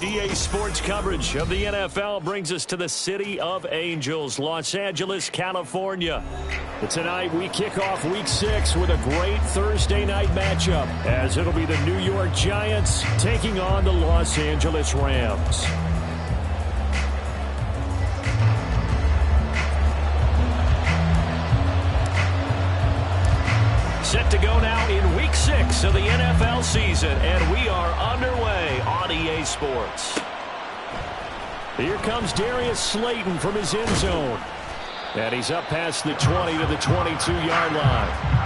EA Sports coverage of the NFL brings us to the City of Angels, Los Angeles, California. Tonight we kick off Week 6 with a great Thursday night matchup, as it'll be the New York Giants taking on the Los Angeles Rams. Set to go now in Week 6 of the NFL season, and we are underway on EA Sports. Here comes Darius Slayton from his end zone. And he's up past the 20 to the 22-yard line.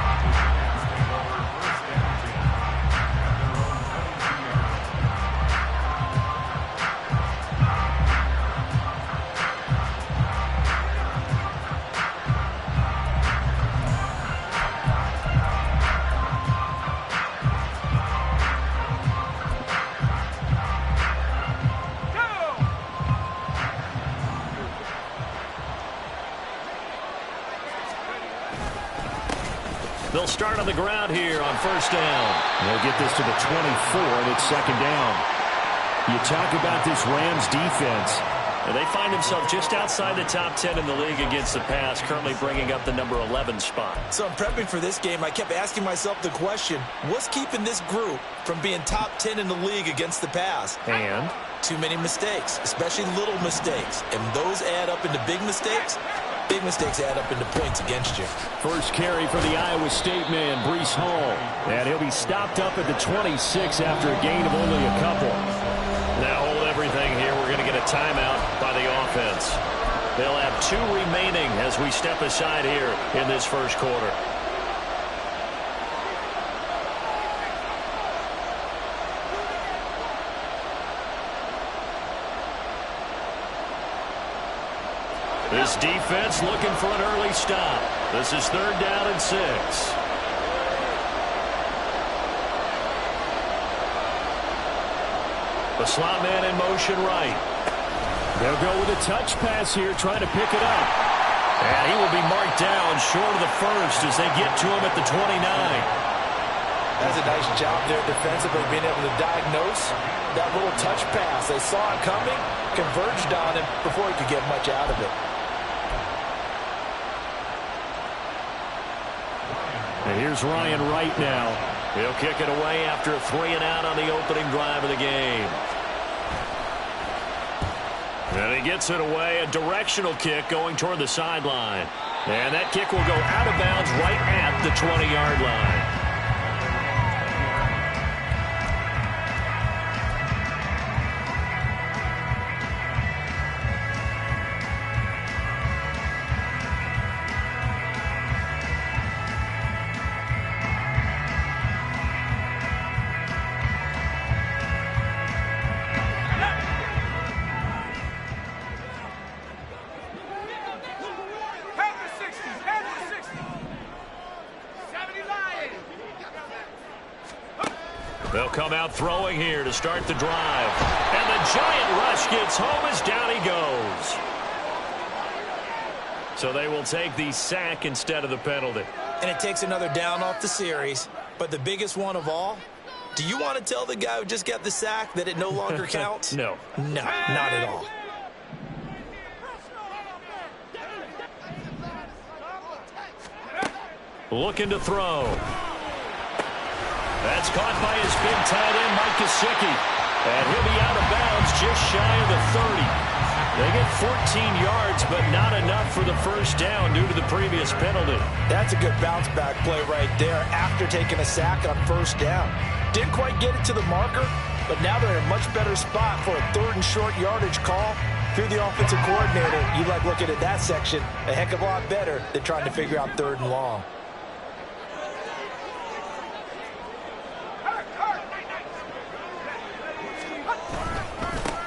They'll start on the ground here on first down. They'll get this to the 24, and it's second down. You talk about this Rams defense. And they find themselves just outside the top 10 in the league against the pass, currently bringing up the number 11 spot. So I'm prepping for this game. I kept asking myself the question, what's keeping this group from being top 10 in the league against the pass? And? Too many mistakes, especially little mistakes. And those add up into big mistakes. Big mistakes add up into points against you. First carry for the Iowa State man, Breece Hall. And he'll be stopped up at the 26 after a gain of only a couple. Now hold everything here. We're going to get a timeout by the offense. They'll have 2 remaining as we step aside here in this first quarter. This defense looking for an early stop. This is third down and 6. The slot man in motion right. They'll go with a touch pass here, trying to pick it up. And he will be marked down short of the first as they get to him at the 29. That's a nice job there defensively, being able to diagnose that little touch pass. They saw it coming, converged on him before he could get much out of it. And here's Ryan Wright now. He'll kick it away after a 3-and-out on the opening drive of the game. And he gets it away, a directional kick going toward the sideline. And that kick will go out of bounds right at the 20-yard line. They'll come out throwing here to start the drive. And the giant rush gets home as down he goes. So they will take the sack instead of the penalty. And it takes another down off the series. But the biggest one of all, do you want to tell the guy who just got the sack that it no longer counts? No. No, not at all. Looking to throw. That's caught by his big tight end, Mike Gesicki. And he'll be out of bounds just shy of the 30. They get 14 yards, but not enough for the first down due to the previous penalty. That's a good bounce-back play right there after taking a sack on first down. Didn't quite get it to the marker, but now they're in a much better spot for a third and short yardage call. Through the offensive coordinator, you like looking at that section a heck of a lot better than trying to figure out third and long.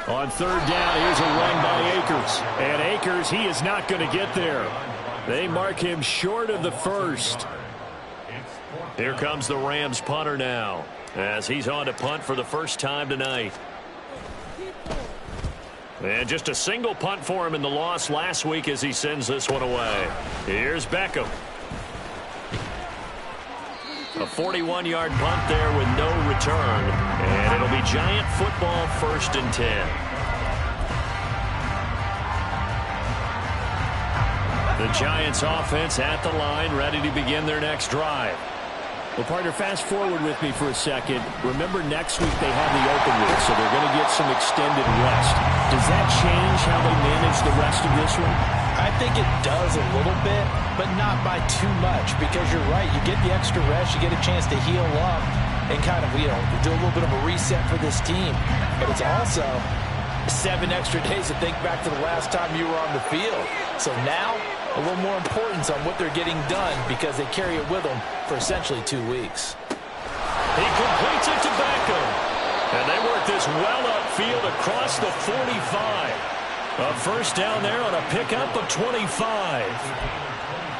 On third down, here's a run by Akers. And Akers, he is not going to get there. They mark him short of the first. Here comes the Rams punter now, as he's on to punt for the first time tonight. And just a single punt for him in the loss last week as he sends this one away. Here's Beckham. A 41-yard punt there with no return. And it'll be Giant football, 1st and 10. The Giants offense at the line, ready to begin their next drive. Well, partner, fast forward with me for a second. Remember, next week they have the open week, so they're going to get some extended rest. Does that change how they manage the rest of this one? I think it does a little bit, but not by too much, because you're right. You get the extra rest, you get a chance to heal up and kind of, do a little bit of a reset for this team. But it's also 7 extra days to think back to the last time you were on the field. So now, a little more importance on what they're getting done because they carry it with them for essentially 2 weeks. He completes it to Beckham. And they work this well upfield across the 45. A first down there on a pickup of 25.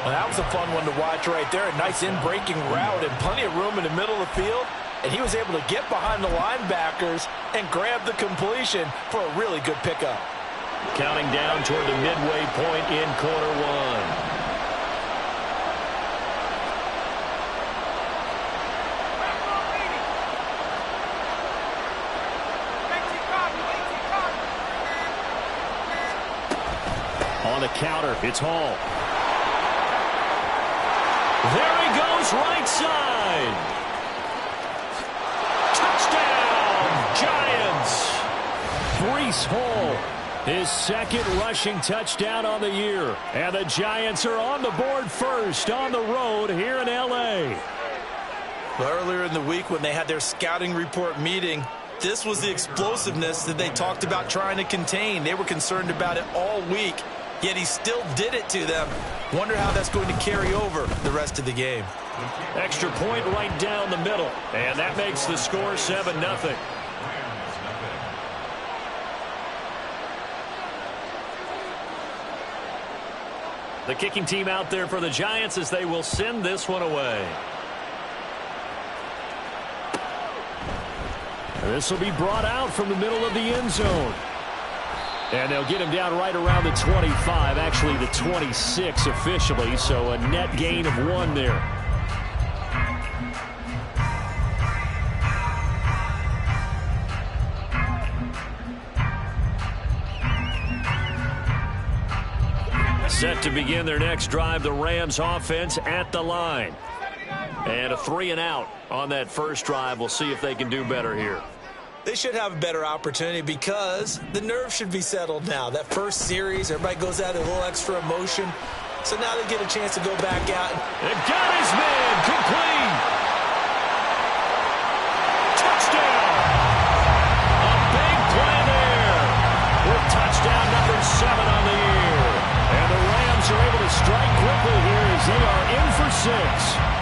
Well, that was a fun one to watch right there. A nice in-breaking route and plenty of room in the middle of the field. And he was able to get behind the linebackers and grab the completion for a really good pickup. Counting down toward the midway point in quarter one. On the counter, it's Hall. There he goes, right side. Touchdown, Giants. Breece Hall, his 2nd rushing touchdown on the year. And the Giants are on the board first on the road here in L.A. Earlier in the week when they had their scouting report meeting, this was the explosiveness that they talked about trying to contain. They were concerned about it all week, yet he still did it to them. Wonder how that's going to carry over the rest of the game. Extra point right down the middle, and that makes the score 7-0. The kicking team out there for the Giants as they will send this one away. This will be brought out from the middle of the end zone. And they'll get him down right around the 25, actually the 26 officially, so a net gain of 1 there. Set to begin their next drive, the Rams offense at the line. And a 3-and-out on that first drive. We'll see if they can do better here. They should have a better opportunity because the nerves should be settled now. That first series, everybody goes out a little extra emotion. So now they get a chance to go back out. They've got his man complete. Touchdown. A big play there with touchdown number 7 on the year. And the Rams are able to strike quickly here as they are in for 6.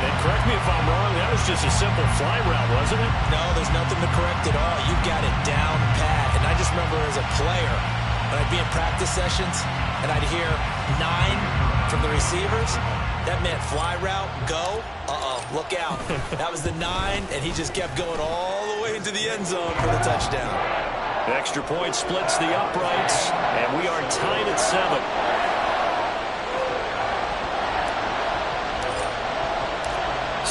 And correct me if I'm wrong, that was just a simple fly route, wasn't it? No, there's nothing to correct at all. You got it down pat. And I just remember as a player, when I'd be in practice sessions and I'd hear 9 from the receivers, that meant fly route, go, look out. That was the 9, and he just kept going all the way into the end zone for the touchdown. The extra point splits the uprights, and we are tied at 7.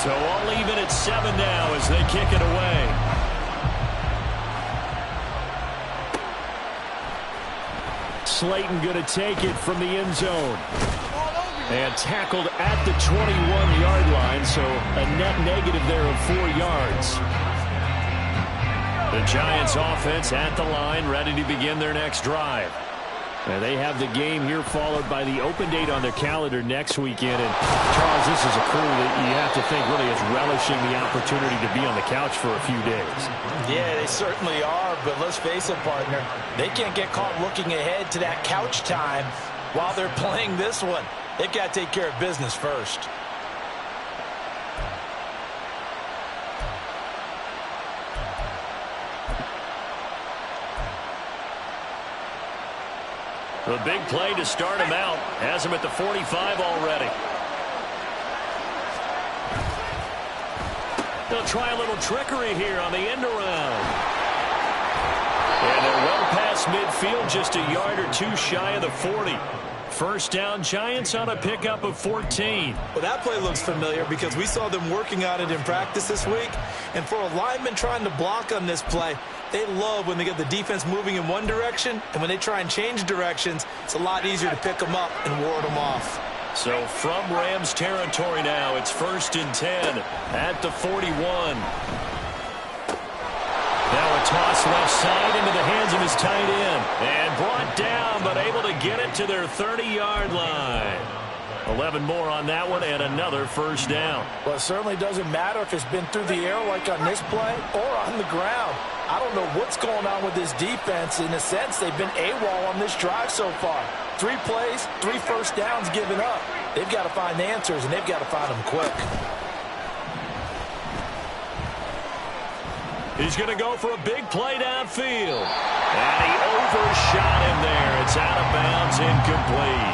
So all even at 7 now as they kick it away. Slayton going to take it from the end zone. And tackled at the 21-yard line, so a net negative there of 4 yards. The Giants offense at the line, ready to begin their next drive. And they have the game here followed by the open date on their calendar next weekend. And, Charles, this is a crew that you have to think really is relishing the opportunity to be on the couch for a few days. Yeah, they certainly are, but let's face it, partner. They can't get caught looking ahead to that couch time while they're playing this one. They've got to take care of business first. The big play to start him out. Has him at the 45 already. They'll try a little trickery here on the end around. And they're well past midfield, just a yard or 2 shy of the 40. First down, Giants on a pickup of 14. Well, that play looks familiar because we saw them working on it in practice this week. And for a lineman trying to block on this play, they love when they get the defense moving in one direction. And when they try and change directions, it's a lot easier to pick them up and ward them off. So from Rams territory now, it's 1st and 10 at the 41. Now a toss left side into the hands of his tight end. And brought down, but able to get it to their 30-yard line. 11 more on that one and another first down. Well, it certainly doesn't matter if it's been through the air like on this play or on the ground. I don't know what's going on with this defense. In a sense, they've been AWOL on this drive so far. 3 plays, 3 first downs given up. They've got to find answers, and they've got to find them quick. He's going to go for a big play downfield. And he overshot him there. It's out of bounds, incomplete.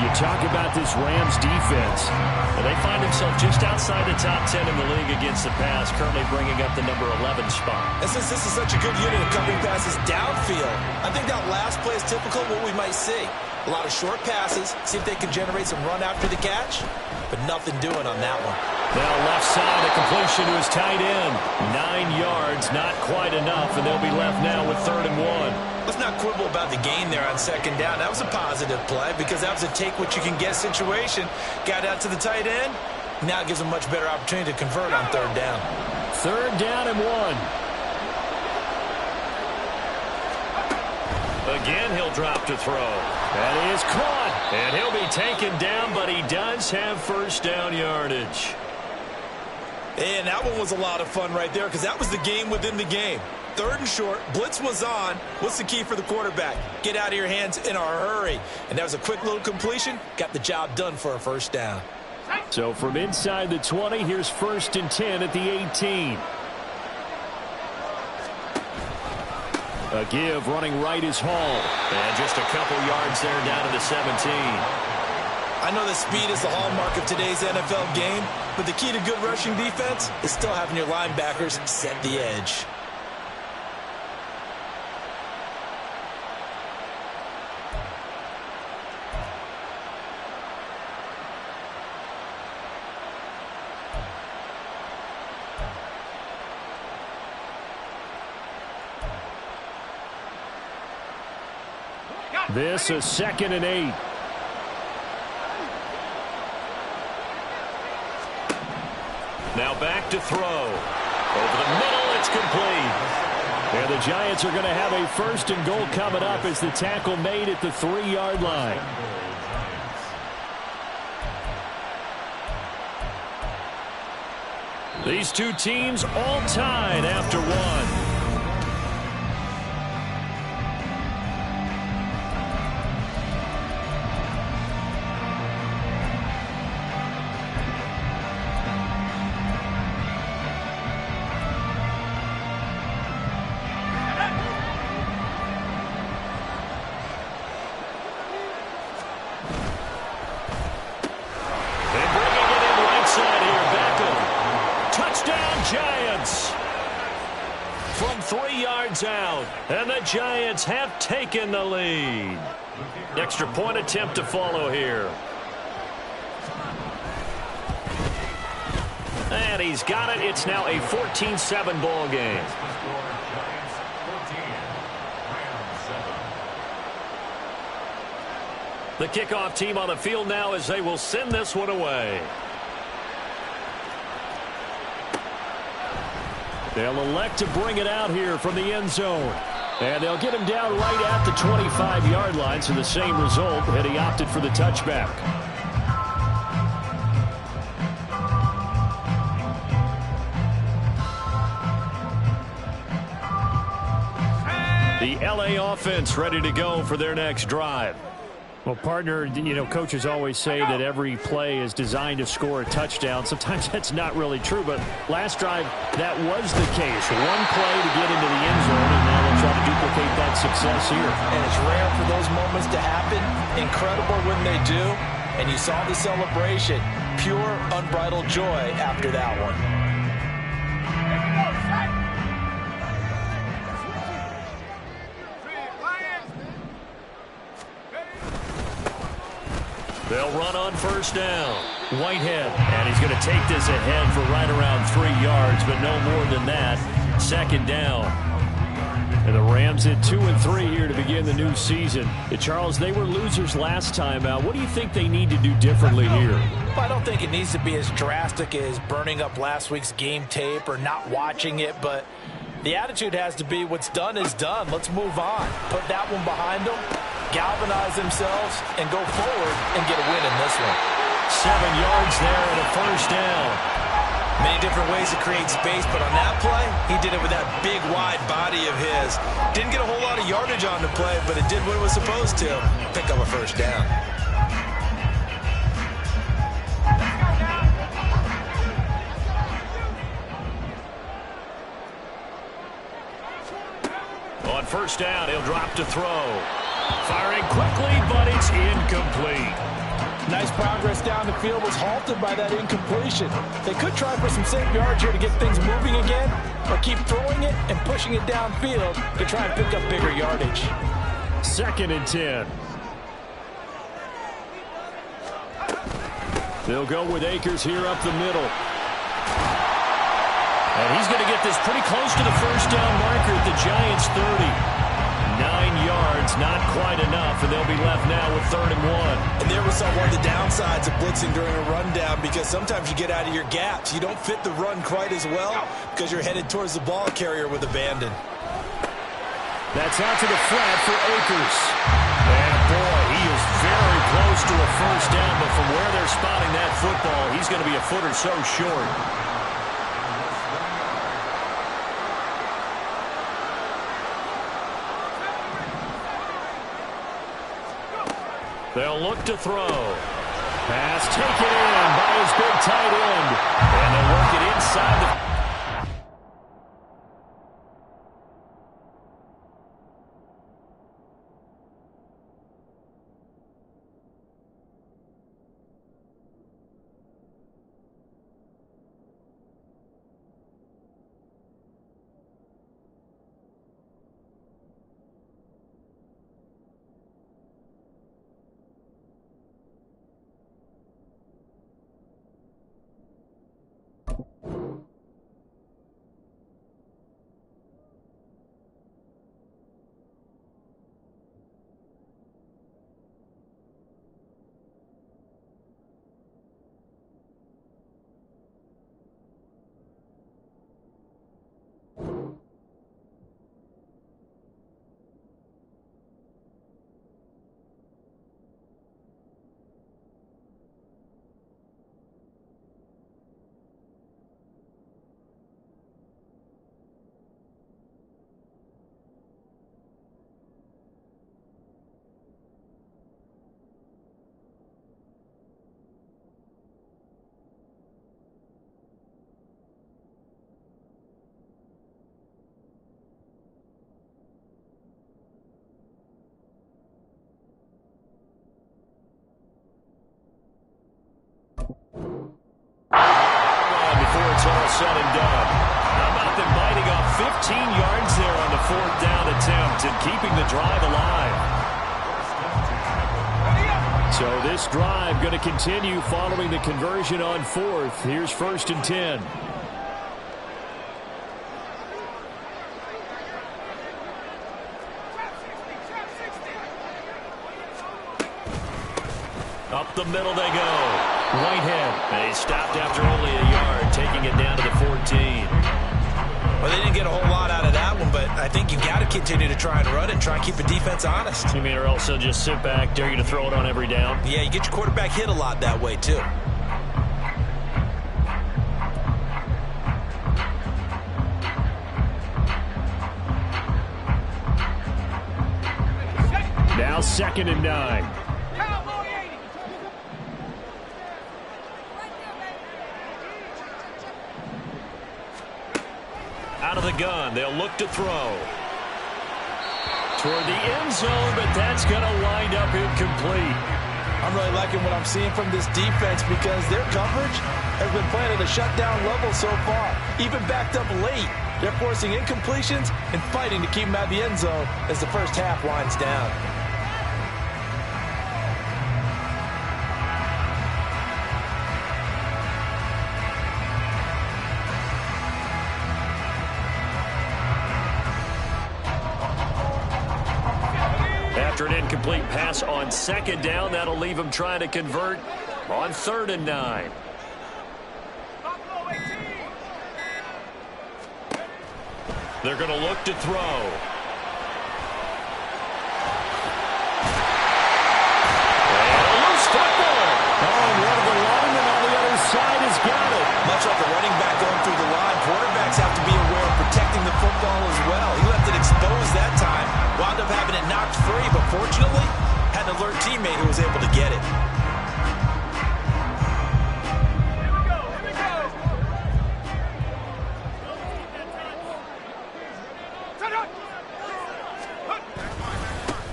You talk about this Rams defense. Well, they find themselves just outside the top 10 in the league against the pass, currently bringing up the number 11 spot. And since this is such a good unit of covering passes downfield, I think that last play is typical of what we might see. A lot of short passes, see if they can generate some run after the catch, but nothing doing on that one. Now left side, a completion to his tight end. 9 yards, not quite enough, and they'll be left now with 3rd and 1. Let's not quibble about the gain there on 2nd down. That was a positive play because that was a take-what-you-can-get situation. Got out to the tight end. Now it gives him a much better opportunity to convert on 3rd down. 3rd down and 1. Again, he'll drop to throw. That is caught. And he'll be taken down, but he does have 1st down yardage. And that one was a lot of fun right there because that was the game within the game. 3rd and short, blitz was on. What's the key for the quarterback? Get out of your hands in a hurry. And that was a quick little completion. Got the job done for a 1st down. So from inside the 20, here's 1st and 10 at the 18. A give running right is Hall. And just a couple yards there down to the 17. I know that speed is the hallmark of today's NFL game, but the key to good rushing defense is still having your linebackers set the edge. This is 2nd and 8. Now back to throw. Over the middle, it's complete. And the Giants are going to have a 1st and goal coming up as the tackle made at the 3-yard line. These two teams all tied after 1. From 3 yards out, and the Giants have taken the lead. Extra point attempt to follow here. And he's got it. It's now a 14-7 ball game. The kickoff team on the field now as they will send this one away. They'll elect to bring it out here from the end zone. And they'll get him down right at the 25-yard line, so the same result, and he opted for the touchback. The LA offense ready to go for their next drive. Well, partner, you know, coaches always say that every play is designed to score a touchdown. Sometimes that's not really true, but last drive, that was the case. One play to get into the end zone, and now they'll try to duplicate that success here. And it's rare for those moments to happen. Incredible when they do. And you saw the celebration. Pure, unbridled joy after that one. They'll run on first down. Whitehead, and he's going to take this ahead for right around 3 yards, but no more than that. Second down. And the Rams at 2-3 here to begin the new season. Charles, they were losers last time out. What do you think they need to do differently here? Well, I don't think it needs to be as drastic as burning up last week's game tape or not watching it, but the attitude has to be what's done is done. Let's move on. Put that one behind them, galvanize themselves, and go forward and get a win in this one. 7 yards there and a first down. Many different ways to create space, but on that play, he did it with that big, wide body of his. Didn't get a whole lot of yardage on the play, but it did what it was supposed to. Pick up a first down. On first down, he'll drop to throw. Firing quickly, but it's incomplete. Nice progress down the field, was halted by that incompletion. They could try for some safe yards here to get things moving again, or keep throwing it and pushing it downfield to try and pick up bigger yardage. 2nd and 10. They'll go with Akers here up the middle. And he's going to get this pretty close to the first down marker at the Giants' 30. 9 yards, not quite enough, and they'll be left now with 3rd and 1. And there was one of the downsides of blitzing during a rundown, because sometimes you get out of your gaps. You don't fit the run quite as well because you're headed towards the ball carrier with abandon. That's out to the flat for Akers. And boy, he is very close to a first down, but from where they're spotting that football, he's going to be a foot or so short. They'll look to throw. Pass taken in by his big tight end. And they'll work it inside the... It's all said and done. How about them biting off 15 yards there on the 4th down attempt and keeping the drive alive? So this drive going to continue following the conversion on 4th. Here's 1st and 10. Up the middle they go. Whitehead. And he stopped after only a yard, taking it down to the 14. Well, they didn't get a whole lot out of that one, but I think you've got to continue to try and run and try and keep the defense honest. You mean, or also just sit back, dare you to throw it on every down? Yeah, you get your quarterback hit a lot that way, too. Now 2nd and 9. Out of the gun, they'll look to throw. Toward the end zone, but that's going to wind up incomplete. I'm really liking what I'm seeing from this defense because their coverage has been playing at a shutdown level so far. Even backed up late, they're forcing incompletions and fighting to keep them out of the end zone as the first half winds down. After an incomplete pass on second down, that'll leave him trying to convert on 3rd and 9. They're going to look to throw. And a loose football. Oh, and one of the linemen on the other side has got it. Much like the running back going through the line, quarterbacks have to be aware of protecting the football as well. He left it exposed that time. Wound up having it knocked free, but fortunately, had an alert teammate who was able to get it.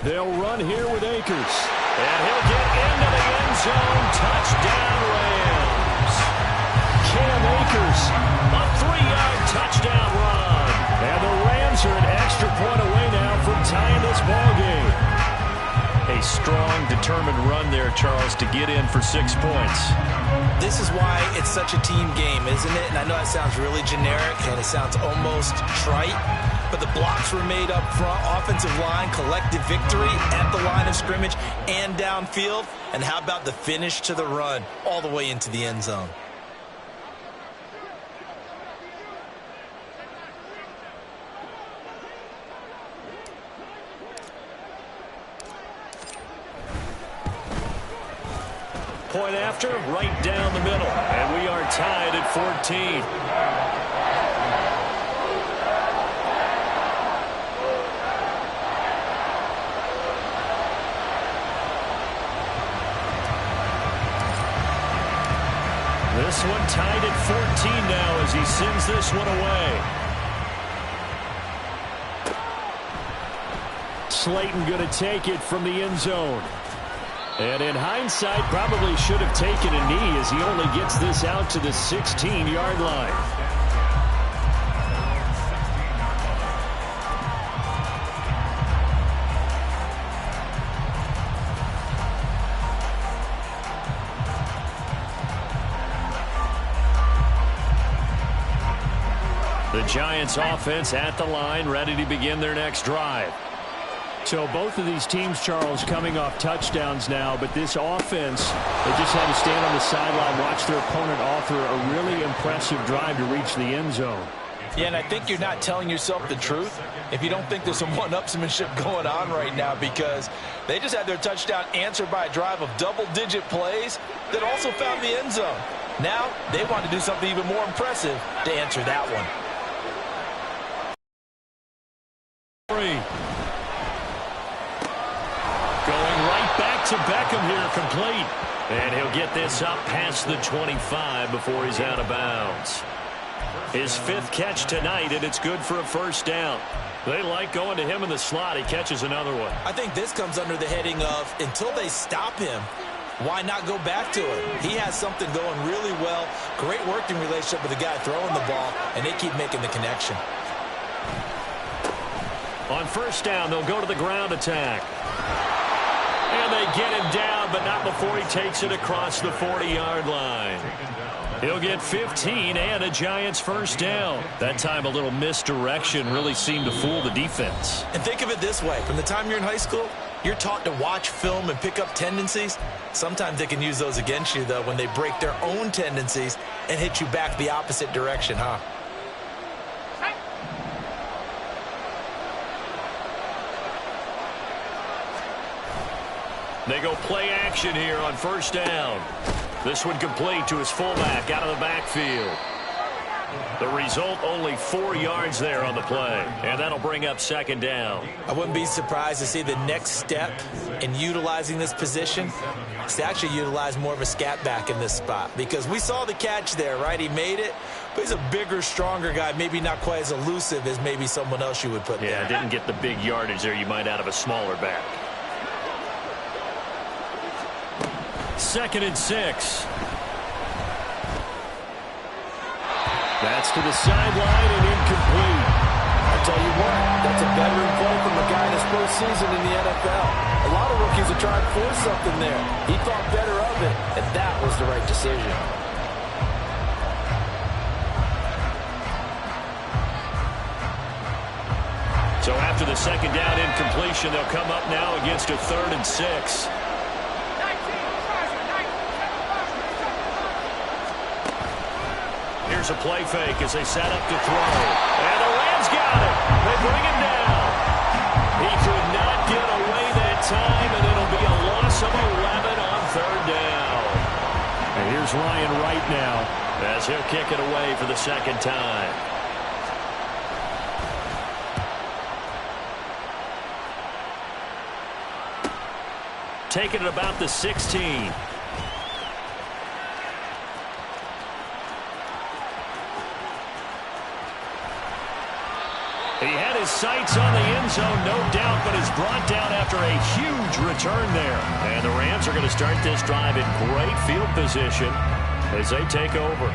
They'll run here with Akers. And he'll get into the end zone. Touchdown, Rams. Cam Akers. A 3-yard touchdown run. And the Rams are an extra point away now from tying this ball game. A strong, determined run there, Charles, to get in for 6 points. This is why it's such a team game, isn't it? And I know that sounds really generic and it sounds almost trite, but the blocks were made up front, offensive line, collective victory at the line of scrimmage and downfield. And how about the finish to the run all the way into the end zone? Point after, right down the middle. And we are tied at 14. This one tied at 14 now as he sends this one away. Slayton going to take it from the end zone. And in hindsight, probably should have taken a knee as he only gets this out to the 16-yard line. The Giants offense at the line, ready to begin their next drive. So both of these teams, Charles, coming off touchdowns now, but this offense, they just had to stand on the sideline, watch their opponent offer a really impressive drive to reach the end zone. Yeah, and I think you're not telling yourself the truth if you don't think there's some one-upsmanship going on right now, because they just had their touchdown answered by a drive of double-digit plays that also found the end zone. Now they want to do something even more impressive to answer that one. Going right back to Beckham here, complete. And he'll get this up past the 25 before he's out of bounds. His 5th catch tonight, and it's good for a first down. They like going to him in the slot. He catches another one. I think this comes under the heading of, until they stop him, why not go back to it? He has something going really well. Great working relationship with the guy throwing the ball, and they keep making the connection. On first down, they'll go to the ground attack. And they get him down, but not before he takes it across the 40-yard line. He'll get 15 and a Giants first down. That time a little misdirection really seemed to fool the defense. And think of it this way. From the time you're in high school, you're taught to watch film and pick up tendencies. Sometimes they can use those against you, though, when they break their own tendencies and hit you back the opposite direction, huh? They go play action here on first down. This one complete to his fullback out of the backfield. The result, only 4 yards there on the play. And that'll bring up second down. I wouldn't be surprised to see the next step in utilizing this position is to actually utilize more of a scat back in this spot. Because we saw the catch there, right? He made it. But he's a bigger, stronger guy. Maybe not quite as elusive as maybe someone else you would put there. Yeah, didn't get the big yardage there you might out of a smaller back. 2nd and 6. That's to the sideline and incomplete. I tell you what, that's a veteran play from a guy in his first season in the NFL. A lot of rookies are trying to force something there. He thought better of it, and that was the right decision. So after the second down incompletion, they'll come up now against a 3rd and 6. Here's a play fake as they set up to throw. And the Rams got it. They bring him down. He could not get away that time, and it'll be a loss of 11 on 3rd down. And here's Ryan right now as he'll kick it away for the second time. Taking it about the 16. He had his sights on the end zone, no doubt, but is brought down after a huge return there. And the Rams are going to start this drive in great field position as they take over.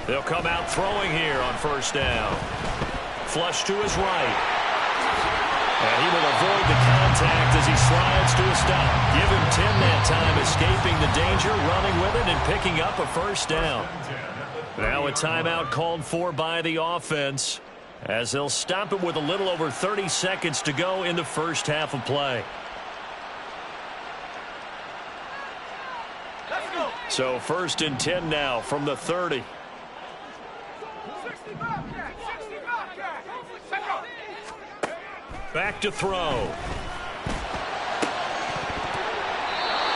They'll come out throwing here on 1st down. Flush to his right. And he will avoid the contact as he slides to a stop. Give him 10 that time, escaping the danger, running with it, and picking up a 1st down. Now a timeout called for by the offense as they'll stop it with a little over 30 seconds to go in the first half of play. So 1st and 10 now from the 30. Back to throw. Oh,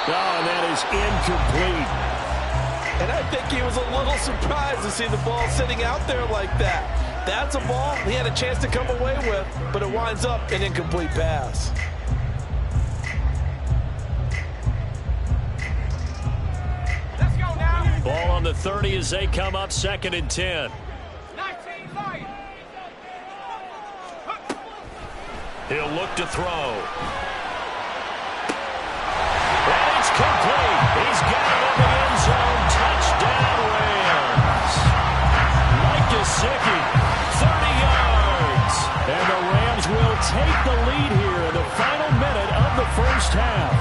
and that is incomplete. And I think he was a little surprised to see the ball sitting out there like that. That's a ball he had a chance to come away with, but it winds up an incomplete pass. Let's go now. Ball on the 30 as they come up 2nd and 10. He'll look to throw. And it's complete. He's got it in the end zone. Touchdown, Rams. Mike Gesicki, 30 yards. And the Rams will take the lead here in the final minute of the first half.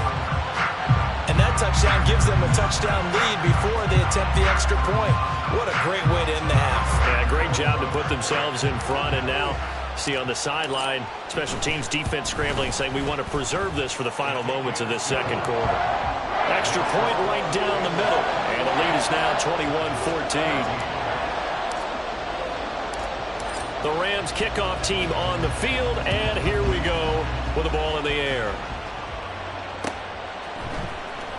And that touchdown gives them a touchdown lead before they attempt the extra point. What a great way to end the half. Yeah, great job to put themselves in front, and now see on the sideline, special teams defense scrambling, saying we want to preserve this for the final moments of this second quarter. Extra point right down the middle, and the lead is now 21-14. The Rams kickoff team on the field, and here we go with the ball in the air.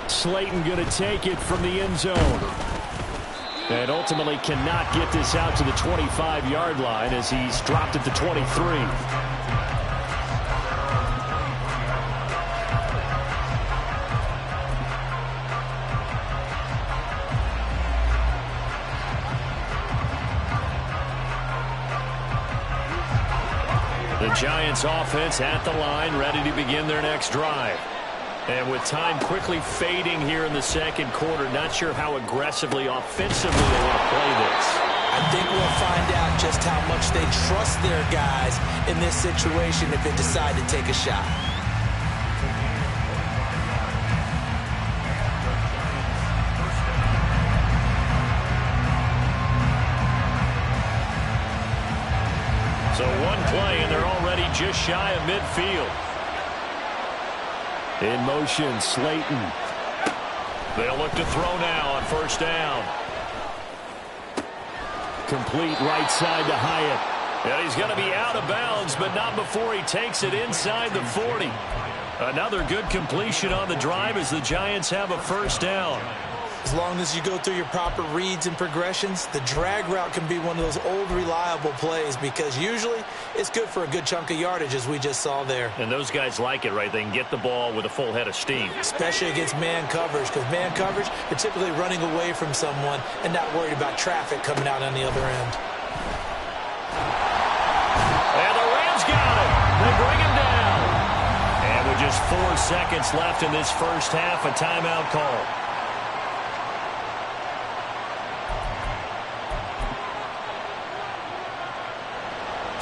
Slayton going to take it from the end zone. And ultimately cannot get this out to the 25-yard line as he's dropped at the 23. The Giants offense at the line, ready to begin their next drive. And with time quickly fading here in the second quarter, not sure how aggressively, offensively they want to play this. I think we'll find out just how much they trust their guys in this situation if they decide to take a shot. So one play, and they're already just shy of midfield. In motion, Slayton. They'll look to throw now on 1st down. Complete right side to Hyatt. And he's going to be out of bounds, but not before he takes it inside the 40. Another good completion on the drive as the Giants have a 1st down. As long as you go through your proper reads and progressions, the drag route can be one of those old reliable plays because usually it's good for a good chunk of yardage as we just saw there. And those guys like it, right? They can get the ball with a full head of steam. Especially against man coverage, because man coverage, you're typically running away from someone and not worried about traffic coming out on the other end. And the Rams got it. They bring him down. And with just 4 seconds left in this first half, a timeout call.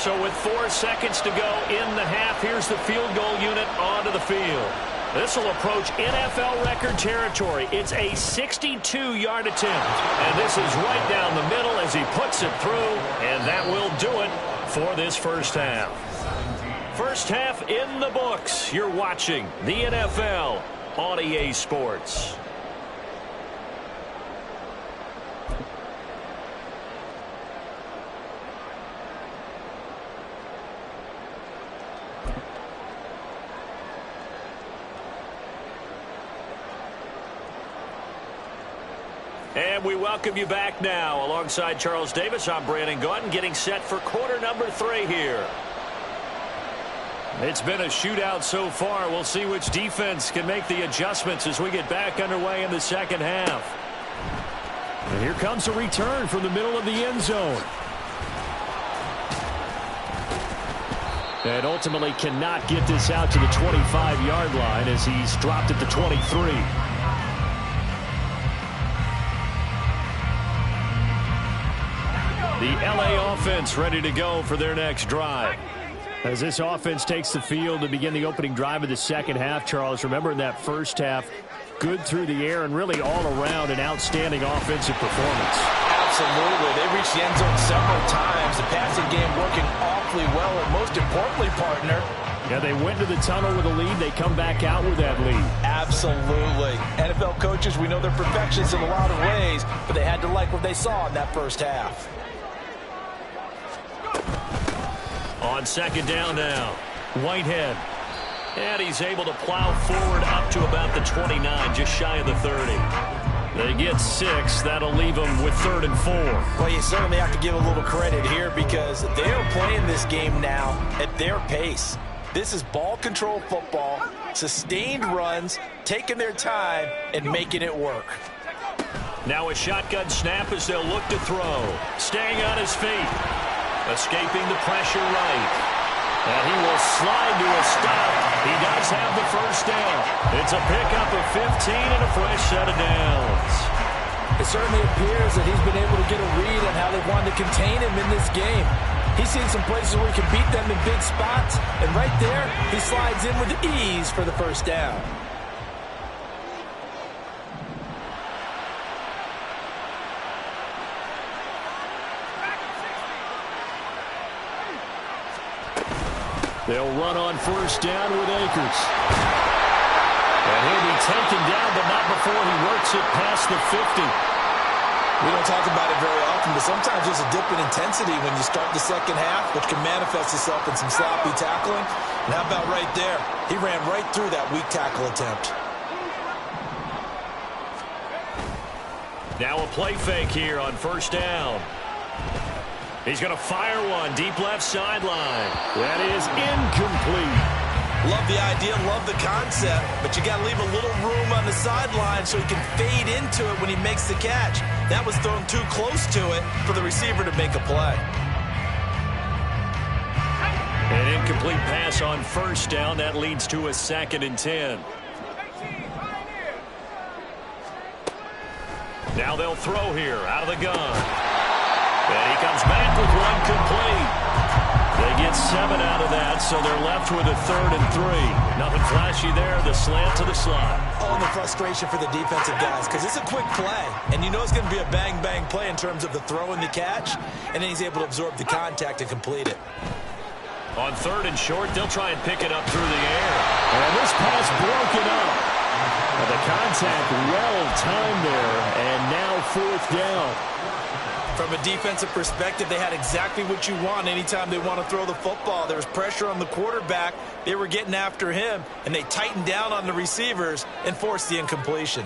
So with 4 seconds to go in the half, here's the field goal unit onto the field. This will approach NFL record territory. It's a 62-yard attempt. And this is right down the middle as he puts it through. And that will do it for this first half. First half in the books. You're watching the NFL on EA Sports. And we welcome you back now. Alongside Charles Davis, I'm Brandon Gaudin, getting set for quarter number 3 here. It's been a shootout so far. We'll see which defense can make the adjustments as we get back underway in the second half. And here comes a return from the middle of the end zone. And ultimately cannot get this out to the 25-yard line as he's dropped at the 23. The LA offense ready to go for their next drive. As this offense takes the field to begin the opening drive of the second half, Charles, remember in that first half, good through the air and really all around an outstanding offensive performance. Absolutely. They reached the end zone several times. The passing game working awfully well, and most importantly, partner, yeah, they went to the tunnel with a lead. They come back out with that lead. Absolutely. NFL coaches, we know they're perfectionists in a lot of ways, but they had to like what they saw in that first half. On second down now, Whitehead. And he's able to plow forward up to about the 29, just shy of the 30. They get 6. That'll leave them with 3rd and 4. Well, you certainly have to give a little credit here because they're playing this game now at their pace. This is ball control football, sustained runs, taking their time, and making it work. Now a shotgun snap as they'll look to throw. Staying on his feet. Escaping the pressure right. And he will slide to a stop. He does have the first down. It's a pickup of 15 and a fresh set of downs. It certainly appears that he's been able to get a read on how they wanted to contain him in this game. He's seen some places where he can beat them in big spots. And right there, he slides in with ease for the first down. They'll run on first down with Akers. And he'll be taken down, but not before he works it past the 50. We don't talk about it very often, but sometimes there's a dip in intensity when you start the second half, which can manifest itself in some sloppy tackling. And how about right there? He ran right through that weak tackle attempt. Now a play fake here on first down. He's going to fire one deep left sideline. That is incomplete. Love the idea, love the concept, but you got to leave a little room on the sideline so he can fade into it when he makes the catch. That was thrown too close to it for the receiver to make a play. An incomplete pass on first down. That leads to a 2nd and 10. Now they'll throw here out of the gun. And he comes back with one complete. They get 7 out of that, so they're left with a 3rd and 3. Nothing flashy there, the slant to the slot. Oh, and the frustration for the defensive guys, because it's a quick play, and you know it's going to be a bang-bang play in terms of the throw and the catch, and then he's able to absorb the contact and complete it. On 3rd and short, they'll try and pick it up through the air. And this pass broken up. But the contact well-timed there, and now 4th down. From a defensive perspective, they had exactly what you want anytime they want to throw the football. There was pressure on the quarterback. They were getting after him, and they tightened down on the receivers and forced the incompletion.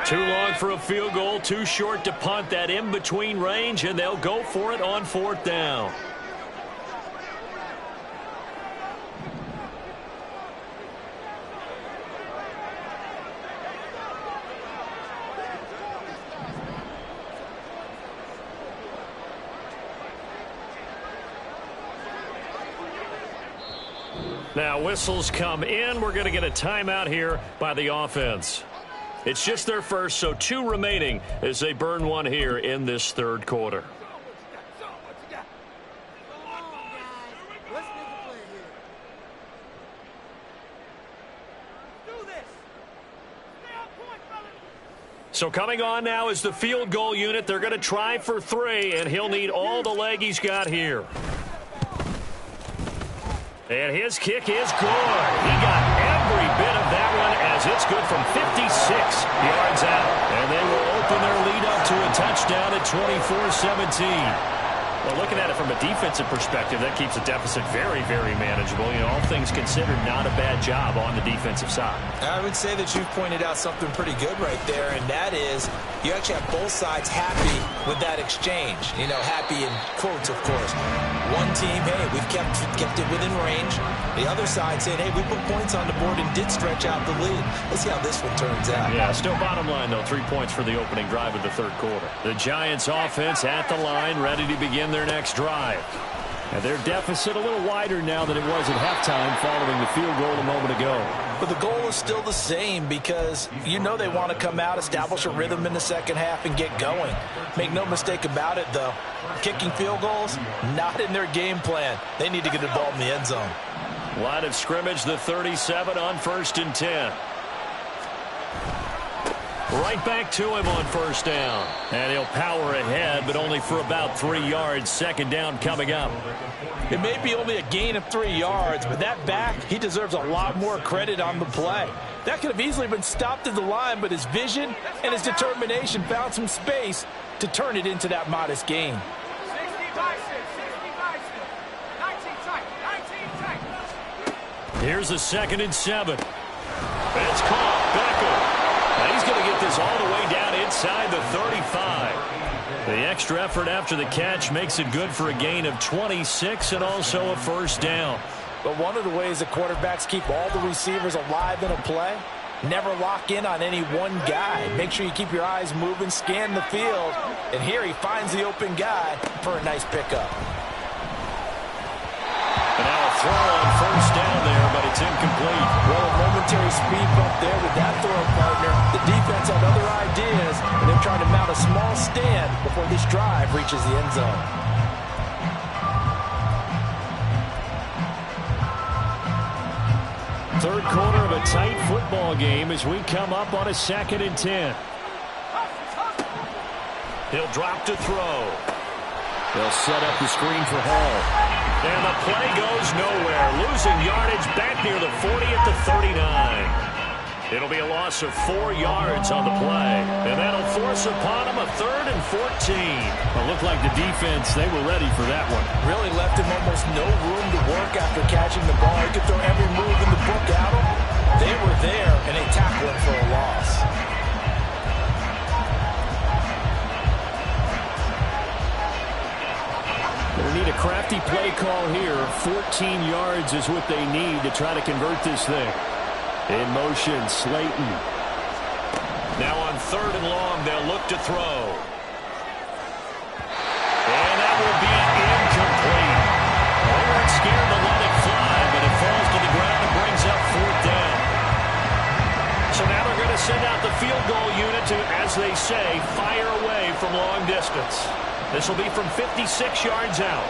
Too long for a field goal, too short to punt. That in-between range, and they'll go for it on 4th down. Now whistles come in. We're going to get a timeout here by the offense. It's just their first, so 2 remaining as they burn one here in this 3rd quarter. So coming on now is the field goal unit. They're going to try for 3, and he'll need all the leg he's got here. And his kick is good. He got every bit of that one as it's good from 56 yards out. And they will open their lead up to a touchdown at 24-17. Well, looking at it from a defensive perspective, that keeps the deficit very, very manageable. You know, all things considered, not a bad job on the defensive side. I would say that you've pointed out something pretty good right there, and that is you actually have both sides happy with that exchange. You know, happy in quotes, of course. One team, hey, we've kept it within range. The other side saying, hey, we put points on the board and did stretch out the lead. Let's see how this one turns out. Yeah, still bottom line, though, 3 points for the opening drive of the 3rd quarter. The Giants offense at the line, ready to begin their next drive. And their deficit a little wider now than it was at halftime following the field goal a moment ago. But the goal is still the same because you know they want to come out, establish a rhythm in the second half, and get going. Make no mistake about it, though. Kicking field goals, not in their game plan. They need to get the ball in the end zone. Line of scrimmage, the 37 on 1st and 10. Right back to him on 1st down. And he'll power ahead, but only for about 3 yards. 2nd down coming up. It may be only a gain of 3 yards, but that back, he deserves a lot more credit on the play. That could have easily been stopped at the line, but his vision and his determination found some space to turn it into that modest gain. 60 by 6, 60 by 6. 19 tight, 19 tight. Here's a 2nd and 7. It's caught. Beckham. Now he's going to get this all the way down inside the 35. The extra effort after the catch makes it good for a gain of 26 and also a 1st down. But one of the ways the quarterbacks keep all the receivers alive in a play, never lock in on any one guy. Make sure you keep your eyes moving, scan the field. And here he finds the open guy for a nice pickup. And now a throw on 1st down there, but it's incomplete. Well, a momentary speed bump there with that throw partner. The defense had other ideas, and they're trying to mount a small stand before this drive reaches the end zone. Third quarter of a tight football game as we come up on a 2nd and 10. He'll drop to throw. They'll set up the screen for Hall. And the play goes nowhere. Losing yardage back near the 40 at the 39. It'll be a loss of 4 yards on the play. And that'll force upon him a 3rd and 14. It looked like the defense, they were ready for that one. Really left him almost no room to work after catching the ball. He could throw every move in the book at him. They were there, and they tackled him for a loss. They need a crafty play call here. 14 yards is what they need to try to convert this thing. In motion, Slayton. Now on 3rd and long, they'll look to throw. And that will be incomplete. They weren't scared to let it fly, but it falls to the ground and brings up 4th down. So now they're going to send out the field goal unit to, as they say, fire away from long distance. This will be from 56 yards out.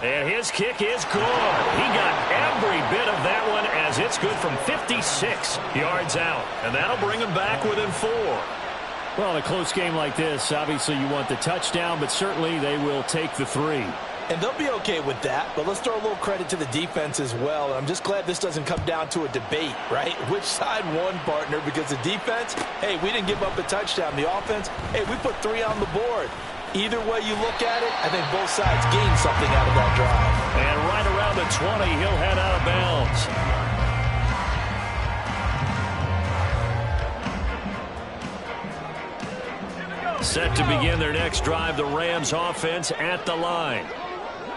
And his kick is good. He got every bit of that one as it's good from 56 yards out. And that'll bring him back within 4. Well, in a close game like this, obviously you want the touchdown, but certainly they will take the 3. And they'll be okay with that, but let's throw a little credit to the defense as well. I'm just glad this doesn't come down to a debate, right? Which side won, partner? Because the defense, hey, we didn't give up a touchdown. The offense, hey, we put 3 on the board. Either way you look at it, I think both sides gained something out of that drive. And right around the the 20. He'll head out of bounds. Set to begin their next drive, the Rams offense at the line.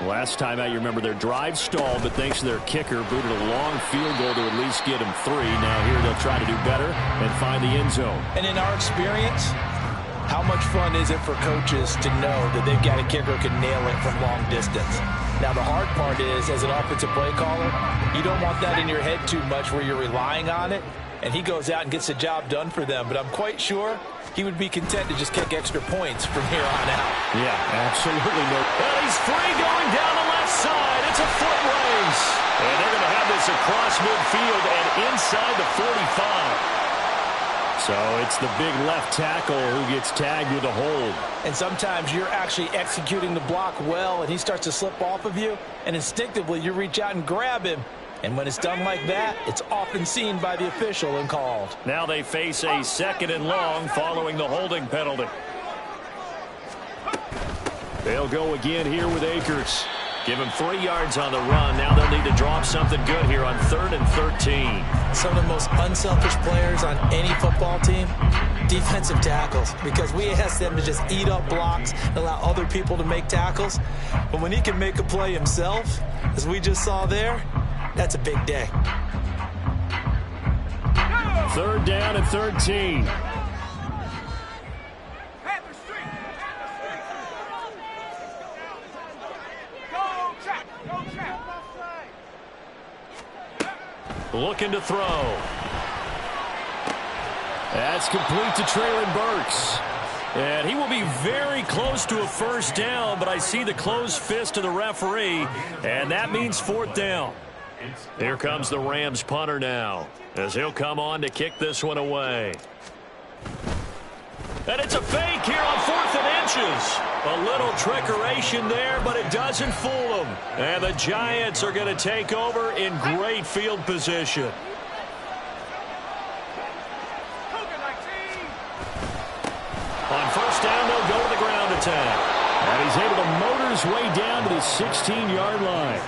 Last time out, you remember their drive stalled, but thanks to their kicker, booted a long field goal to at least get them 3. Now here they'll try to do better and find the end zone. And in our experience, how much fun is it for coaches to know that they've got a kicker who can nail it from long distance? Now, the hard part is, as an offensive play caller, you don't want that in your head too much where you're relying on it, and he goes out and gets the job done for them. But I'm quite sure he would be content to just kick extra points from here on out. Yeah, absolutely. Well, he's free going down the left side. It's a foot race. And they're going to have this across midfield and inside the 45. So it's the big left tackle who gets tagged with a hold. And sometimes you're actually executing the block well, and he starts to slip off of you, and instinctively you reach out and grab him. And when it's done like that, it's often seen by the official and called. Now they face a 2nd and long following the holding penalty. They'll go again here with Akers. Give him 3 yards on the run. Now they'll need to drop something good here on 3rd and 13. Some of the most unselfish players on any football team, defensive tackles, because we ask them to just eat up blocks and allow other people to make tackles. But when he can make a play himself, as we just saw there, that's a big day. 3rd down and 13. Looking to throw. That's complete to Traylon Burks. And he will be very close to a 1st down, but I see the closed fist of the referee, and that means 4th down. Here comes the Rams punter now, as he'll come on to kick this one away. And it's a fake here on 4th and inches. A little trickeration there, but it doesn't fool them. And the Giants are going to take over in great field position. On 1st down, they'll go to the ground attack. And he's able to motor his way down to the 16-yard line.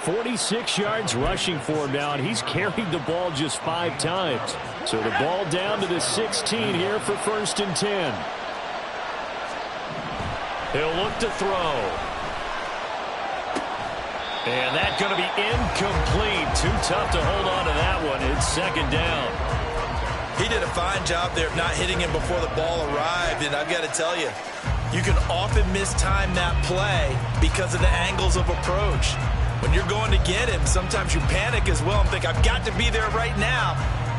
46 yards rushing for him now, and he's carried the ball just 5 times. So the ball down to the 16 here for 1st and 10. He'll look to throw. And that's going to be incomplete. Too tough to hold on to that one. It's 2nd down. He did a fine job there of not hitting him before the ball arrived, and I've got to tell you, you can often mistime that play because of the angles of approach. When you're going to get him, sometimes you panic as well and think, I've got to be there right now.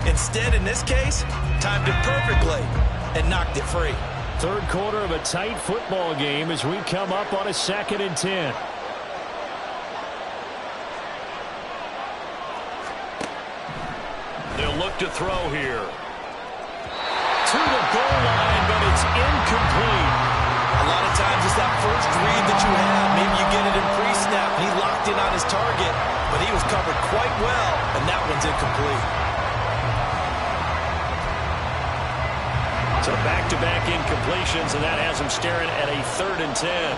Instead, in this case, timed it perfectly and knocked it free. 3rd quarter of a tight football game as we come up on a 2nd and 10. They'll look to throw here. To the goal line, but it's incomplete. A lot of times it's that first read that you have. Maybe you get it in pre-snap, and he locked in on his target, but he was covered quite well, and that one's incomplete. So back-to-back incompletions, and that has him staring at a 3rd and 10.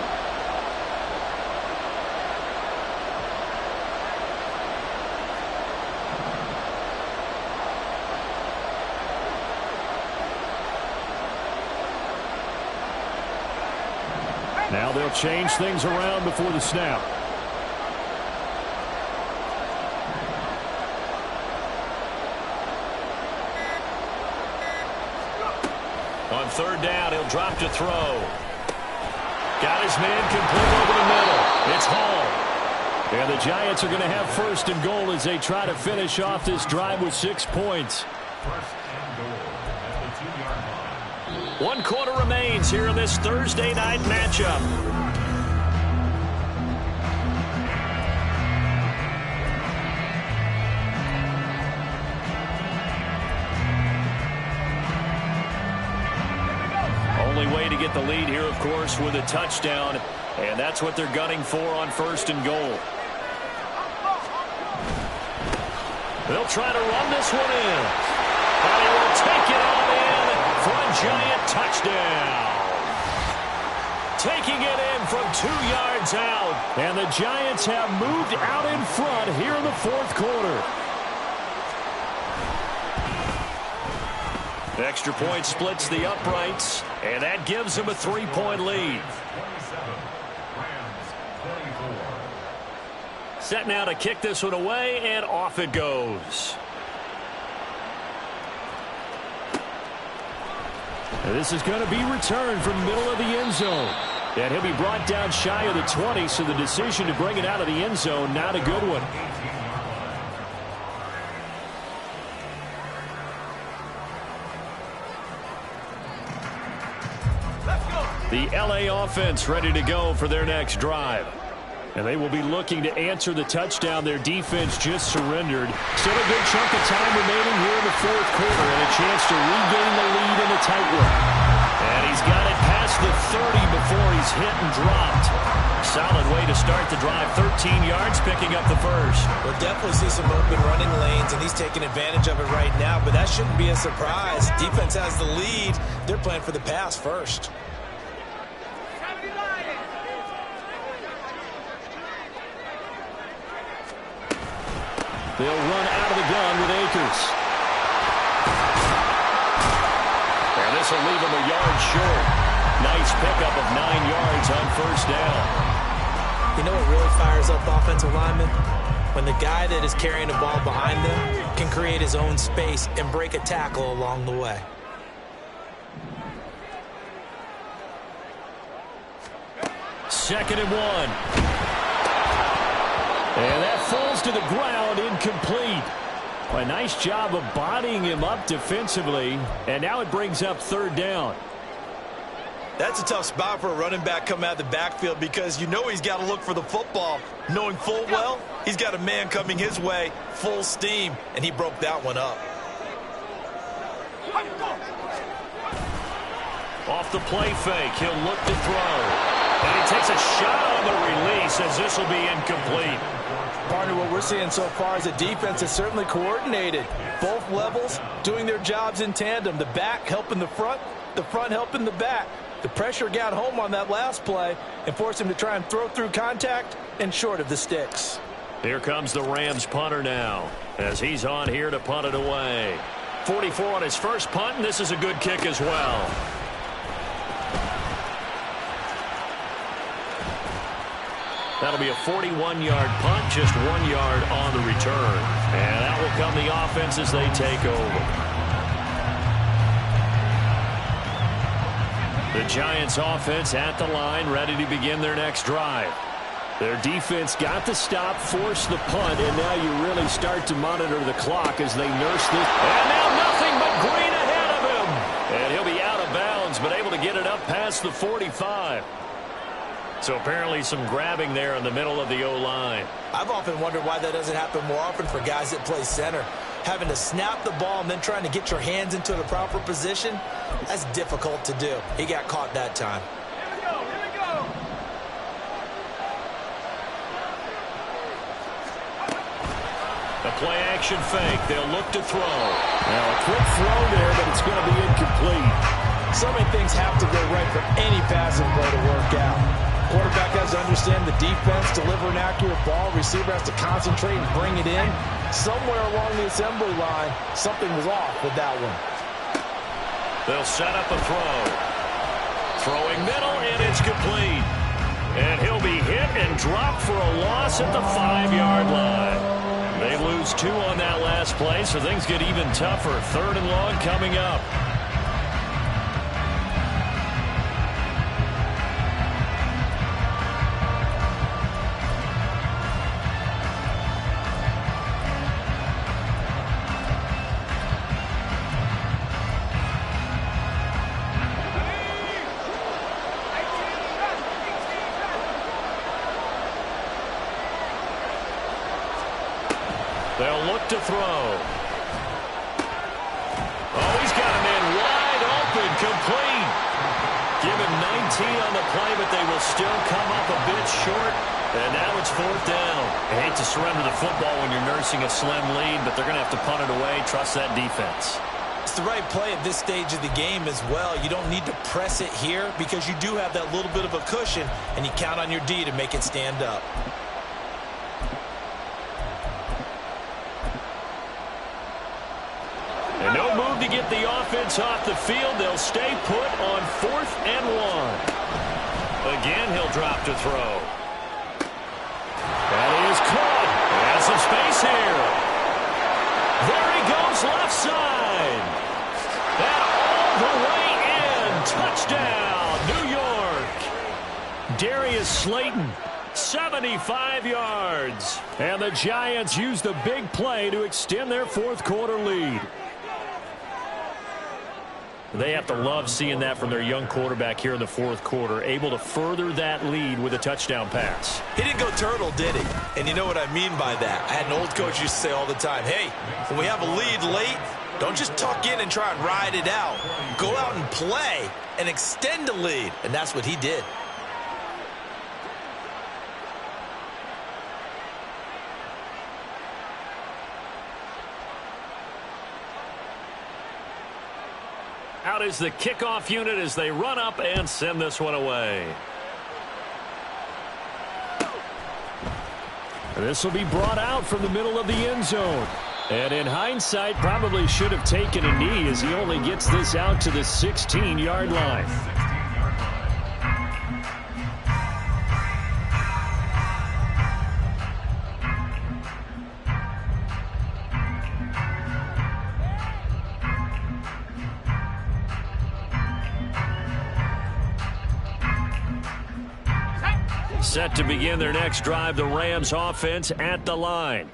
Now they'll change things around before the snap. On 3rd down, he'll drop to throw. Got his man complete over the middle. It's Hall. And the Giants are going to have 1st and goal as they try to finish off this drive with 6 points. 1 quarter remains here in this Thursday night matchup. Only way to get the lead here, of course, with a touchdown, and that's what they're gunning for on 1st and goal. They'll try to run this one in. And he will take it on in for a Giant touchdown. taking it in from 2 yards out. And the Giants have moved out in front here in the fourth quarter. Extra point splits the uprights, and that gives them a 3-point lead. Set now to kick this one away, and off it goes. And this is going to be returned from the middle of the end zone. And he'll be brought down shy of the 20, so the decision to bring it out of the end zone, not a good one. The LA offense ready to go for their next drive. And they will be looking to answer the touchdown their defense just surrendered. Still a good chunk of time remaining here in the fourth quarter and a chance to regain the lead in a tight one. And he's got it past the 30 before he's hit and dropped. Solid way to start the drive. 13 yards, picking up the first. We'll definitely see some open running lanes, and he's taking advantage of it right now, but that shouldn't be a surprise. Defense has the lead. They're playing for the pass first. They'll run out of the gun with Akers. And this will leave him a yard short. Nice pickup of 9 yards on first down. You know what really fires up offensive linemen? When the guy that is carrying the ball behind them can create his own space and break a tackle along the way. Second and 1. And that falls to the ground, incomplete. A nice job of bodying him up defensively, and now it brings up third down. That's a tough spot for a running back coming out of the backfield because you know he's got to look for the football, knowing full well he's got a man coming his way, full steam, and he broke that one up. Off the play fake, he'll look to throw. And he takes a shot on the release as this will be incomplete. Partner, what we're seeing so far is a defense that's certainly coordinated. Both levels doing their jobs in tandem. The back helping the front helping the back. The pressure got home on that last play and forced him to try and throw through contact and short of the sticks. Here comes the Rams punter now as he's on here to punt it away. 44 on his first punt, and this is a good kick as well. That'll be a 41-yard punt, just 1 yard on the return. And that will come the offense as they take over. The Giants offense at the line, ready to begin their next drive. Their defense got the stop, forced the punt, and now you really start to monitor the clock as they nurse this. And now nothing but green ahead of him. And he'll be out of bounds, but able to get it up past the 45. So apparently some grabbing there in the middle of the O-line. I've often wondered why that doesn't happen more often for guys that play center. Having to snap the ball and then trying to get your hands into the proper position, that's difficult to do. He got caught that time. Here we go, here we go. A play action fake. They'll look to throw. Now a quick throw there, but it's going to be incomplete. So many things have to go right for any passing play to work out. Quarterback has to understand the defense, deliver an accurate ball. Receiver has to concentrate and bring it in. Somewhere along the assembly line, something was off with that one. They'll set up a throw. Throwing middle, and it's complete. And he'll be hit and dropped for a loss at the 5-yard line. They lose 2 on that last play, so things get even tougher. Third and long coming up. They'll look to throw. Oh, he's got a man wide open, complete. Give him 19 on the play, but they will still come up a bit short. And now it's fourth down. I hate to surrender the football when you're nursing a slim lead, but they're going to have to punt it away. Trust that defense. It's the right play at this stage of the game as well. You don't need to press it here because you do have that little bit of a cushion, and you count on your D to make it stand up. And no move to get the offense off the field. They'll stay put on 4th and 1. Again, he'll drop to throw. That is caught. He has some space here. There he goes, left side. And all the way in. Touchdown, New York. Darius Slayton, 75 yards. And the Giants use the big play to extend their 4th quarter lead. They have to love seeing that from their young quarterback here in the 4th quarter, able to further that lead with a touchdown pass. He didn't go turtle, did he? And you know what I mean by that. I had an old coach used to say all the time, hey, when we have a lead late, don't just tuck in and try and ride it out. Go out and play and extend the lead. And that's what he did. Out is the kickoff unit as they run up and send this one away. This will be brought out from the middle of the end zone. And in hindsight, probably should have taken a knee as he only gets this out to the 16-yard line. Set to begin their next drive, the Rams offense at the line.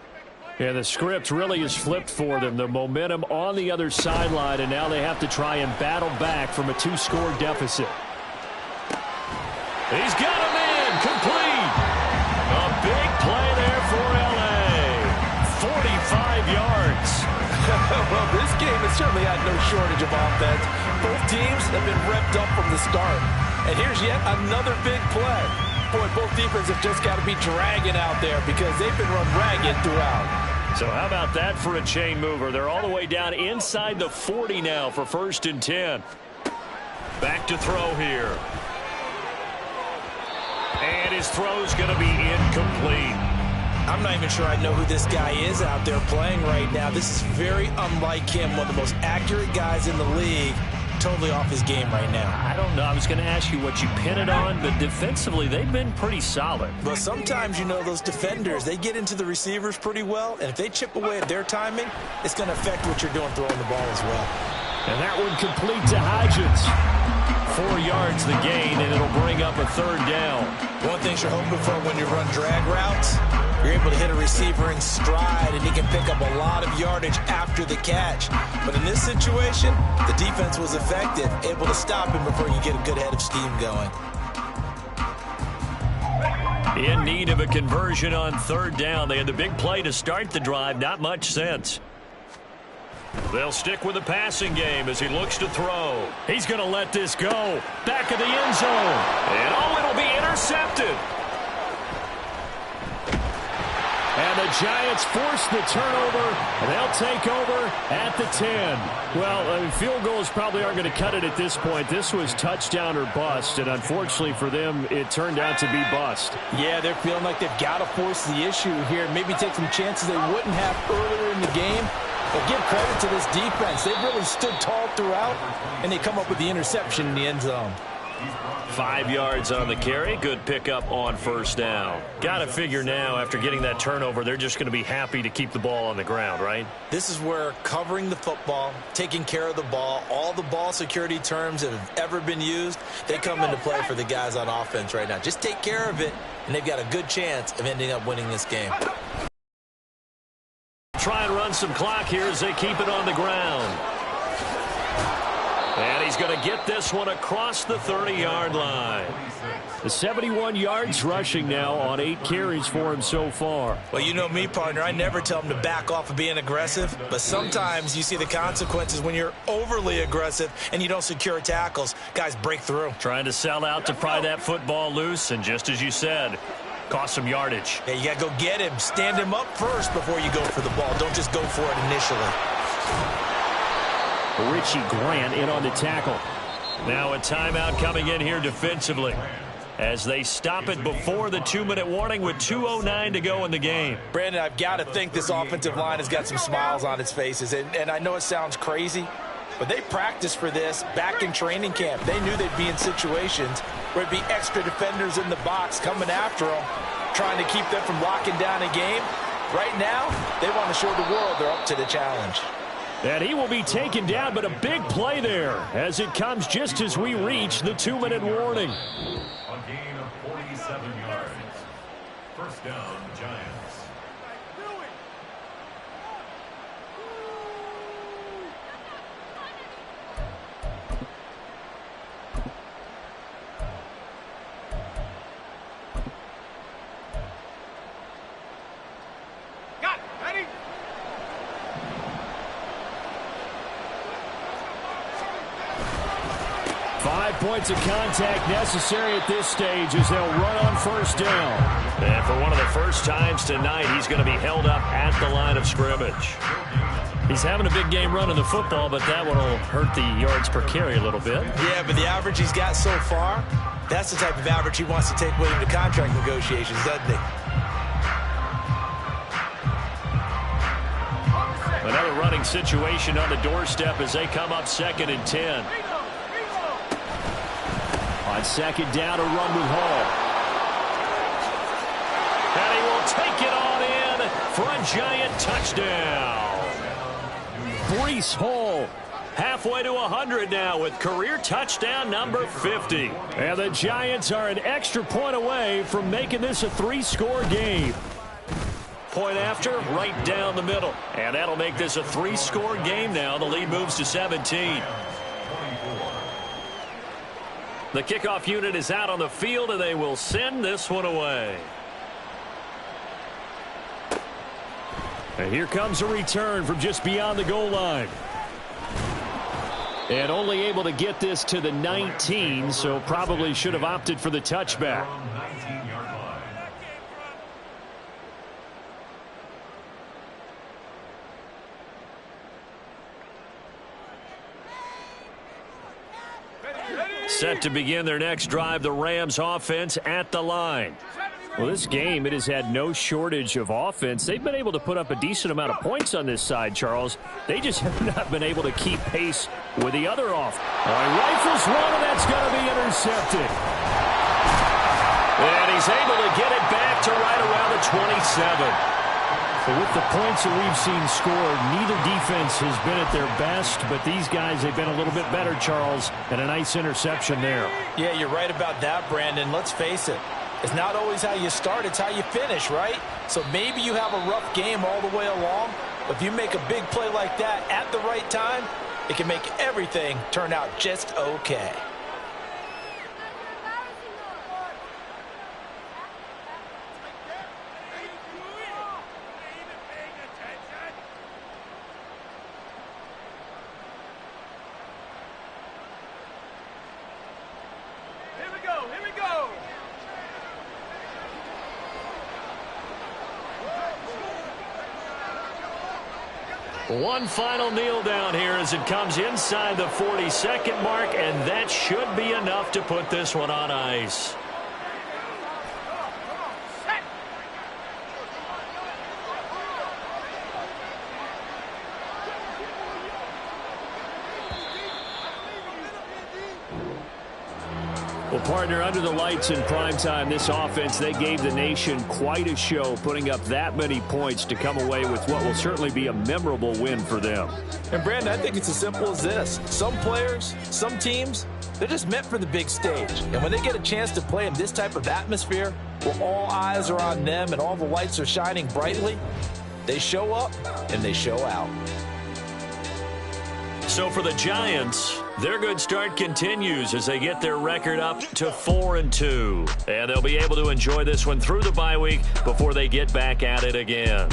And the script really is flipped for them. The momentum on the other sideline, and now they have to try and battle back from a 2-score deficit. He's got him in, complete. A big play there for L.A. 45 yards. Well, this game has certainly had no shortage of offense. Both teams have been revved up from the start. And here's yet another big play. Boy, both defenses have just got to be dragging out there because they've been run ragged throughout. So how about that for a chain mover? They're all the way down inside the 40 now for 1st and 10. Back to throw here. And his throw's going to be incomplete. I'm not even sure I know who this guy is out there playing right now. This is very unlike him, one of the most accurate guys in the league. Totally off his game right now. I don't know. I was going to ask you what you pin it on, but defensively, they've been pretty solid. Well, sometimes, you know, those defenders, they get into the receivers pretty well, and if they chip away at their timing, it's going to affect what you're doing throwing the ball as well. And that one complete to Hodgins. 4 yards the gain, and it'll bring up a 3rd down. One thing you're hoping for when you run drag routes, you're able to hit a receiver in stride, and he can pick up a lot of yardage after the catch. But in this situation, the defense was effective, able to stop him before you get a good head of steam going. In need of a conversion on 3rd down. They had the big play to start the drive. Not much sense. They'll stick with the passing game as he looks to throw. He's going to let this go. Back of the end zone. And it'll be intercepted. And the Giants force the turnover, and they'll take over at the 10. Well, field goals probably aren't going to cut it at this point. This was touchdown or bust, and unfortunately for them, it turned out to be bust. Yeah, they're feeling like they've got to force the issue here. Maybe take some chances they wouldn't have earlier in the game. But give credit to this defense. They've really stood tall throughout, and they come up with the interception in the end zone. 5 yards on the carry. Good pickup on 1st down. Got to figure now, after getting that turnover, they're just going to be happy to keep the ball on the ground, right? This is where covering the football, taking care of the ball, all the ball security terms that have ever been used, they come into play for the guys on offense right now. Just take care of it, and they've got a good chance of ending up winning this game. Try and run some clock here as they keep it on the ground. And he's going to get this one across the 30-yard line. The 71 yards rushing now on 8 carries for him so far. Well, you know me, partner. I never tell him to back off of being aggressive. But sometimes you see the consequences when you're overly aggressive and you don't secure tackles. Guys break through. Trying to sell out to pry that football loose. And just as you said, cost some yardage. Yeah, you got to go get him. Stand him up first before you go for the ball. Don't just go for it initially. Richie Grant in on the tackle. Now a timeout coming in here defensively as they stop it before the 2-minute warning with 2:09 to go in the game. Brandon, I've got to think this offensive line has got some smiles on its faces. And I know it sounds crazy, but they practiced for this back in training camp. They knew they'd be in situations where it'd be extra defenders in the box coming after them, trying to keep them from locking down a game. Right now, they want to show the world they're up to the challenge. And he will be taken down, but a big play there as it comes just as we reach the 2-minute warning. A gain of 47 yards. First down, Giants. 5 points of contact necessary at this stage as they'll run on first down. And for one of the first times tonight, he's going to be held up at the line of scrimmage. He's having a big game running the football, but that one will hurt the yards per carry a little bit. Yeah, but the average he's got so far, that's the type of average he wants to take with him to contract negotiations, doesn't he? Another running situation on the doorstep as they come up 2nd and 10. On second down, a run with Hall. And he will take it on in for a Giant touchdown. Breece Hall halfway to 100 now with career touchdown number 50. And the Giants are an extra point away from making this a 3-score game. Point after, right down the middle. And that'll make this a 3-score game now. The lead moves to 17. The kickoff unit is out on the field, and they will send this one away. And here comes a return from just beyond the goal line. And only able to get this to the 19, so probably should have opted for the touchback. Set to begin their next drive, the Rams offense at the line. Well, this game, it has had no shortage of offense. They've been able to put up a decent amount of points on this side, Charles. They just have not been able to keep pace with the other off. Rifles one, and that's going to be intercepted. And he's able to get it back to right around the 27. But with the points that we've seen scored, neither defense has been at their best, but these guys, they've been a little bit better, Charles, and a nice interception there. Yeah, you're right about that, Brandon. Let's face it. It's not always how you start, it's how you finish, right? So maybe you have a rough game all the way along, but if you make a big play like that at the right time, it can make everything turn out just okay. One final kneel down here as it comes inside the 40-second mark, and that should be enough to put this one on ice. Well, partner, under the lights in primetime, this offense, they gave the nation quite a show, putting up that many points to come away with what will certainly be a memorable win for them. And, Brandon, I think it's as simple as this. Some players, some teams, they're just meant for the big stage. And when they get a chance to play in this type of atmosphere, where all eyes are on them and all the lights are shining brightly, they show up and they show out. So for the Giants, their good start continues as they get their record up to 4-2. And they'll be able to enjoy this one through the bye week before they get back at it again.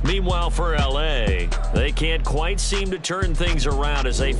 Meanwhile, for LA, they can't quite seem to turn things around as they